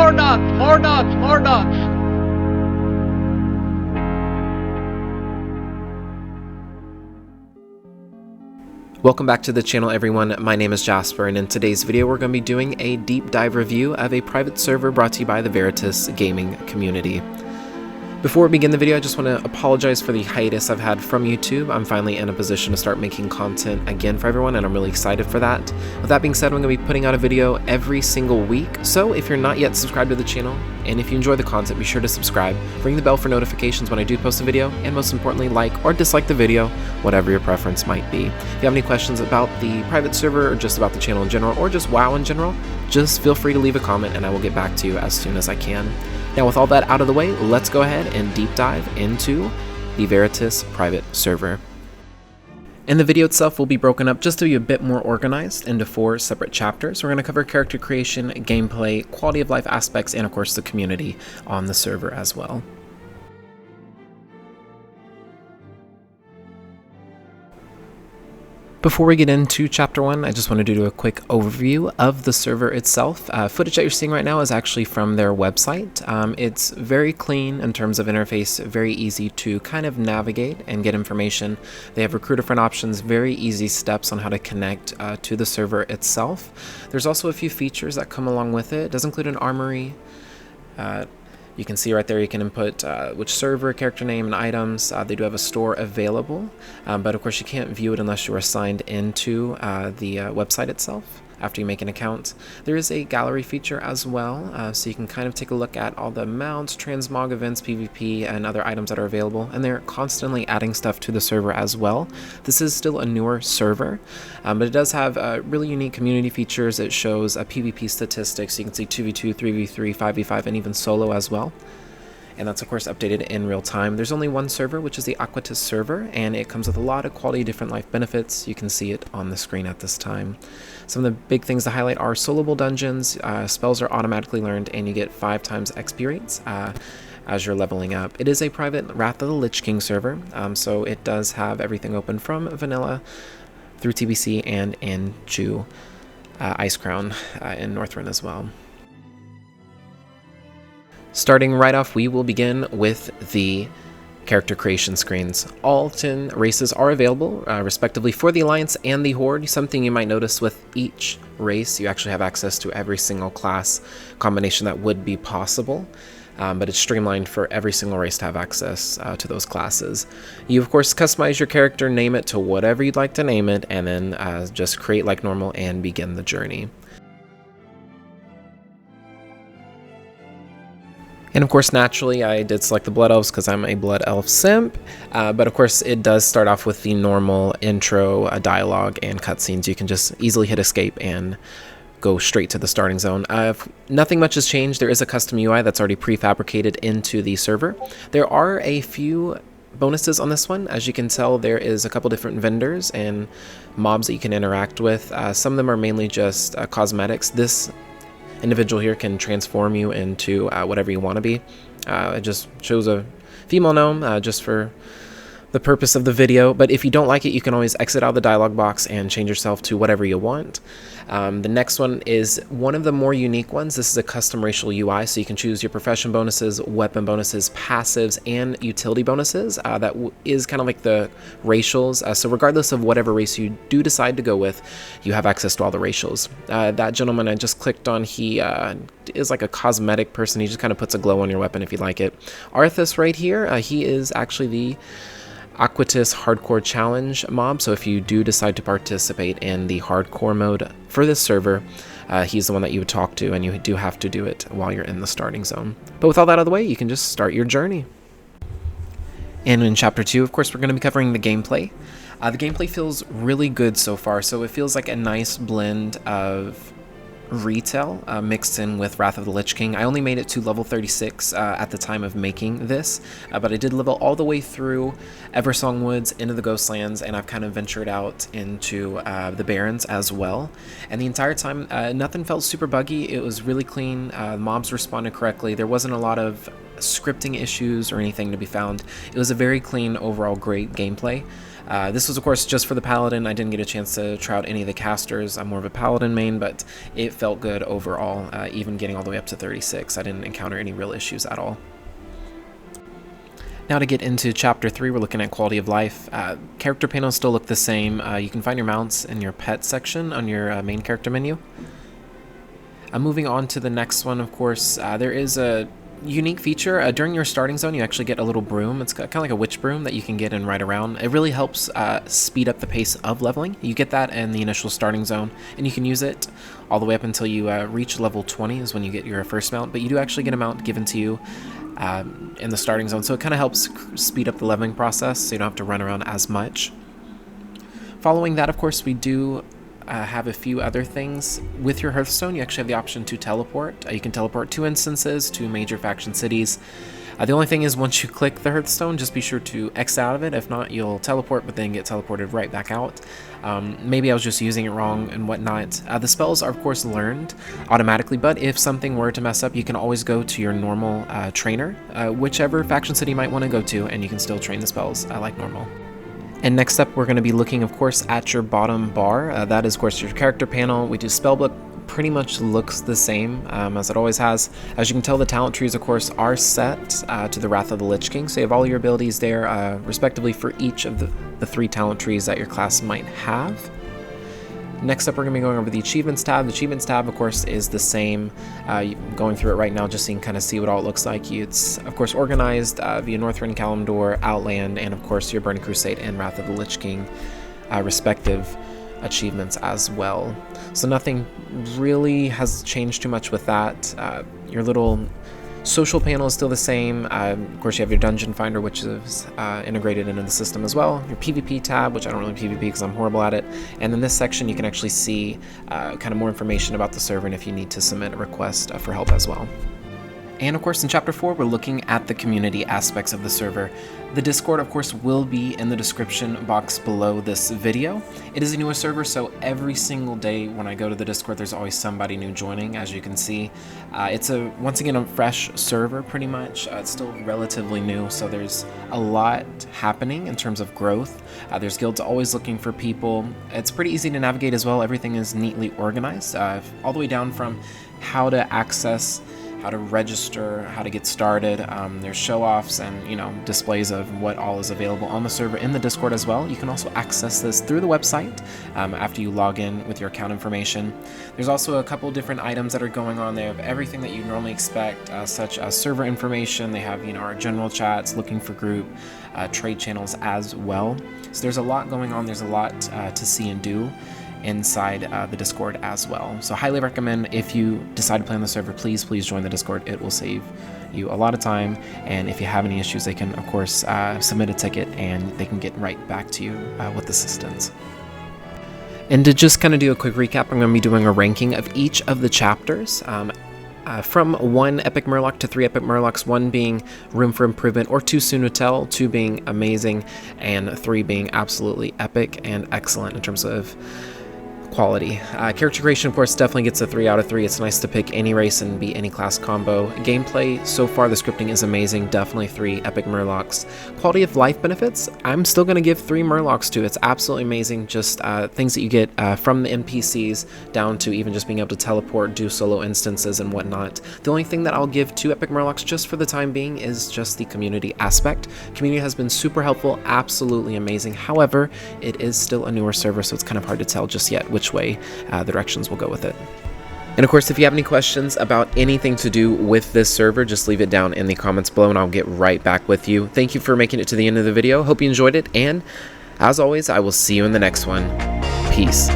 More nuts! More nuts! More nuts! Welcome back to the channel, everyone. My name is Jasper, and in today's video we're going to be doing a deep dive review of a private server brought to you by the Veritas Gaming Community. Before we begin the video, I just want to apologize for the hiatus I've had from YouTube. I'm finally in a position to start making content again for everyone, and I'm really excited for that. With that being said, I'm going to be putting out a video every single week, so if you're not yet subscribed to the channel, and if you enjoy the content, be sure to subscribe, ring the bell for notifications when I do post a video, and most importantly, like or dislike the video, whatever your preference might be. If you have any questions about the private server, or just about the channel in general, or just WoW in general, just feel free to leave a comment and I will get back to you as soon as I can. Now, with all that out of the way, let's go ahead and deep dive into the Veritas Private Server. And the video itself will be broken up just to be a bit more organized into 4 separate chapters. We're going to cover character creation, gameplay, quality of life aspects, and of course the community on the server as well. Before we get into Chapter 1, I just wanted to do a quick overview of the server itself. Footage that you're seeing right now is actually from their website. It's very clean in terms of interface, very easy to kind of navigate and get information. They have recruiter friend options, very easy steps on how to connect to the server itself. There's also a few features that come along with it. It does include an armory. You can see right there you can input which server, character name, and items. They do have a store available, but of course you can't view it unless you are signed into the website itself after you make an account. There is a gallery feature as well, so you can kind of take a look at all the mounts, transmog events, PvP, and other items that are available, and they're constantly adding stuff to the server as well. This is still a newer server, but it does have really unique community features. It shows PvP statistics, so you can see 2v2, 3v3, 5v5, and even solo as well. And that's of course updated in real time. There's only one server, which is the Aequitas server, and it comes with a lot of quality different life benefits. You can see it on the screen at this time. Some of the big things to highlight are soloable dungeons, spells are automatically learned, and you get 5 times XP rates as you're leveling up. It is a private Wrath of the Lich King server, so it does have everything open from vanilla through TBC and into Icecrown in Northrend as well. Starting right off, we will begin with the character creation screens. All 10 races are available, respectively, for the Alliance and the Horde. Something you might notice with each race, you actually have access to every single class combination that would be possible, but it's streamlined for every single race to have access to those classes. You, of course, customize your character, name it to whatever you'd like to name it, and then just create like normal and begin the journey. And of course, naturally, I did select the Blood Elves because I'm a Blood Elf simp, but of course it does start off with the normal intro dialogue and cutscenes. You can just easily hit escape and go straight to the starting zone. Nothing much has changed. There is a custom UI that's already prefabricated into the server. There are a few bonuses on this one. As you can tell, there is a couple different vendors and mobs that you can interact with. Some of them are mainly just cosmetics. This individual here can transform you into whatever you want to be. It just shows a female gnome just for the purpose of the video, but if you don't like it, you can always exit out of the dialog box and change yourself to whatever you want. The next one is one of the more unique ones. This is a custom racial UI, so you can choose your profession bonuses, weapon bonuses, passives, and utility bonuses. That is kind of like the racials, so regardless of whatever race you do decide to go with, you have access to all the racials. That gentleman I just clicked on, he is like a cosmetic person. He just kind of puts a glow on your weapon if you like it. Arthas right here, he is actually the Aequitas Hardcore Challenge mob, so if you do decide to participate in the hardcore mode for this server, he's the one that you would talk to, and you do have to do it while you're in the starting zone. But with all that out of the way, you can just start your journey. And in Chapter 2, of course, we're going to be covering the gameplay. The gameplay feels really good so far, so it feels like a nice blend of retail mixed in with Wrath of the Lich King. I only made it to level 36 at the time of making this, but I did level all the way through Eversong Woods into the Ghostlands, and I've kind of ventured out into the Barrens as well. And the entire time, nothing felt super buggy. It was really clean. Mobs responded correctly. There wasn't a lot of scripting issues or anything to be found. It was a very clean, overall great gameplay. This was, of course, just for the Paladin. I didn't get a chance to try out any of the casters. I'm more of a Paladin main, but it felt good overall, even getting all the way up to 36. I didn't encounter any real issues at all. Now to get into Chapter 3, we're looking at quality of life. Character panels still look the same. You can find your mounts in your pet section on your main character menu. Moving on to the next one, of course, there is a unique feature. During your starting zone, you actually get a little broom. It's kind of like a witch broom that you can get and ride around. It really helps speed up the pace of leveling. You get that in the initial starting zone, and you can use it all the way up until you reach level 20 is when you get your first mount, but you do actually get a mount given to you in the starting zone, so it kind of helps speed up the leveling process so you don't have to run around as much. Following that, of course, we do have a few other things. With your Hearthstone, you actually have the option to teleport. You can teleport 2 instances to major faction cities. The only thing is, once you click the Hearthstone, just be sure to X out of it. If not, you'll teleport, but then get teleported right back out. Maybe I was just using it wrong and whatnot. The spells are, of course, learned automatically, but if something were to mess up, you can always go to your normal trainer, whichever faction city you might want to go to, and you can still train the spells like normal. And next up, we're going to be looking, of course, at your bottom bar. That is, of course, your character panel. We do spellbook. Pretty much looks the same as it always has. As you can tell, the talent trees, of course, are set to the Wrath of the Lich King, so you have all your abilities there, respectively, for each of the 3 talent trees that your class might have. Next up, we're going to be going over the Achievements tab. The Achievements tab, of course, is the same. Going through it right now just so you can kind of see what all it looks like. It's, of course, organized via Northrend, Kalimdor, Outland, and, of course, your Burning Crusade and Wrath of the Lich King respective achievements as well. So nothing really has changed too much with that. Your little social panel is still the same. Of course, you have your dungeon finder, which is integrated into the system as well. Your PvP tab, which I don't really PvP because I'm horrible at it. And in this section, you can actually see kind of more information about the server and if you need to submit a request for help as well. And of course, in Chapter 4, we're looking at the community aspects of the server. The Discord, of course, will be in the description box below this video. It is a newer server, so every single day when I go to the Discord, there's always somebody new joining, as you can see. It's once again, a fresh server, pretty much. It's still relatively new, so there's a lot happening in terms of growth. There's guilds always looking for people. It's pretty easy to navigate as well. Everything is neatly organized, all the way down from how to access, how to register, how to get started. There's show-offs and, you know, displays of what all is available on the server in the Discord as well. You can also access this through the website after you log in with your account information. There's also a couple different items that are going on. They have everything that you normally expect, such as server information. They have, you know, our general chats, looking for group, trade channels as well. So there's a lot going on. There's a lot to see and do inside the Discord as well. So highly recommend, if you decide to play on the server, please join the Discord. It will save you a lot of time, and if you have any issues, they can, of course, submit a ticket and they can get right back to you with assistance. And to just kind of do a quick recap, I'm going to be doing a ranking of each of the chapters. From 1 Epic Murloc to 3 Epic Murlocs, 1 being room for improvement or too soon to tell, 2 being amazing, and 3 being absolutely epic and excellent in terms of quality. Character creation, of course, definitely gets a 3 out of 3. It's nice to pick any race and beat any class combo. Gameplay, so far the scripting is amazing. Definitely 3 Epic Murlocs. Quality of life benefits, I'm still going to give 3 Murlocs to. It's absolutely amazing. Just things that you get from the NPCs down to even just being able to teleport, do solo instances and whatnot. The only thing that I'll give 2 Epic Murlocs just for the time being is just the community aspect. Community has been super helpful, absolutely amazing. However, it is still a newer server, so it's kind of hard to tell just yet which way the directions will go with it. And of course, if you have any questions about anything to do with this server, just leave it down in the comments below and I'll get right back with you. Thank you for making it to the end of the video. Hope you enjoyed it, and as always, I will see you in the next one. Peace.